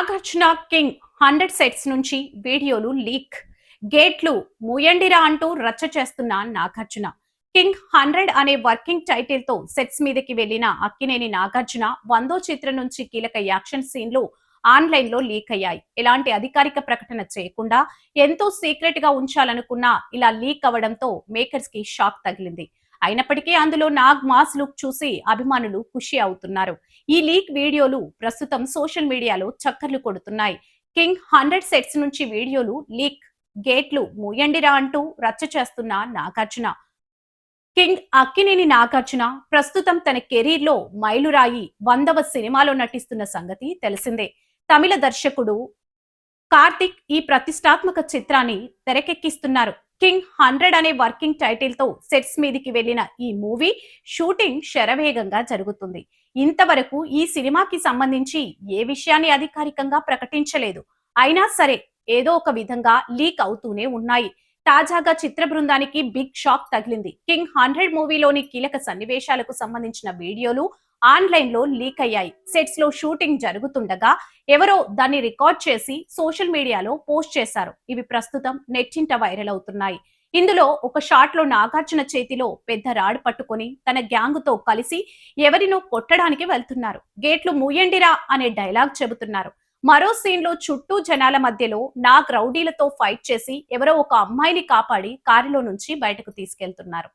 Nagarjuna king 100 sets నుంచి వీడియోలు leak. గేట్లు మూయండిరా అంటూ రచ్చ చేస్తున్న నాగార్జున. కింగ్ 100 అనే వర్కింగ్ టైటిల్ తో సెట్స్ మీదకి వెళ్లిన అక్కినేని నాగార్జున 100వ చిత్రం నుంచి కీలక యాక్షన్ సీన్లు ఆన్లైన్ లో లీక్ అయ్యాయి. ఎలాంటి అధికారిక ప్రకటన చేయకుండా ఎంతో సీక్రెట్ గా ఉంచాలనుకున్నా ఇలా లీక్ అవడంతో మేకర్స్ కి షాక్ తగిలింది. అయినప్పటికీ అందులో నాగ్ మాస్ లుక్ చూసి అభిమానులు ఖుషి అవుతున్నారు. ఈ లీక్ వీడియోలు ప్రస్తుతం సోషల్ మీడియాలో చక్కర్లు కొడుతున్నాయి. కింగ్ 100 సెట్స్ నుంచి వీడియోలు లీక్. గేట్లు మూయండిరా అంటూ రచ్చ చేస్తున్న నాగార్జున. కింగ్ అక్కినేని నాగార్జున ప్రస్తుతం తన కెరీర్ లో మైలురాయి 100వ సినిమాలో నటిస్తున్న సంగతి తెలిసిందే. తమిళ దర్శకుడు కార్తిక్ ఈ ప్రతిష్టాత్మక చిత్రాన్ని తెరకెక్కిస్తున్నారు. కింగ్ 100 అనే వర్కింగ్ టైటిల్ తో సెట్స్ మీదికి వెళ్లిన ఈ మూవీ షూటింగ్ శరవేగంగా జరుగుతుంది. ఇంతవరకు ఈ సినిమాకి సంబంధించి ఏ విషయాన్ని అధికారికంగా ప్రకటించలేదు. అయినా సరే ఏదో ఒక విధంగా లీక్ అవుతూనే ఉన్నాయి. తాజాగా చిత్ర బృందానికి బిగ్ షాక్ తగిలింది. కింగ్ 100 మూవీలోని కీలక సన్నివేశాలకు సంబంధించిన వీడియోలు ఆన్లైన్ లో లీక్ అయ్యాయి. సెట్స్ లో షూటింగ్ జరుగుతుండగా ఎవరో దాన్ని రికార్డ్ చేసి సోషల్ మీడియాలో పోస్ట్ చేశారు. ఇవి ప్రస్తుతం నెట్టింట వైరల్ అవుతున్నాయి. ఇందులో ఒక షాట్ లో నాగార్జున చేతిలో పెద్ద రాడ్ పట్టుకొని తన గ్యాంగ్ తో కలిసి ఎవరినో కొట్టడానికి వెళ్తున్నారు. గేట్లు మూయండిరా అనే డైలాగ్ చెబుతున్నారు. మరో సీన్ లో చుట్టూ జనాల మధ్యలో నాగ్ రౌడీలతో ఫైట్ చేసి ఎవరో ఒక అమ్మాయిని కాపాడి కారులో నుంచి బయటకు తీసుకెళ్తున్నారు.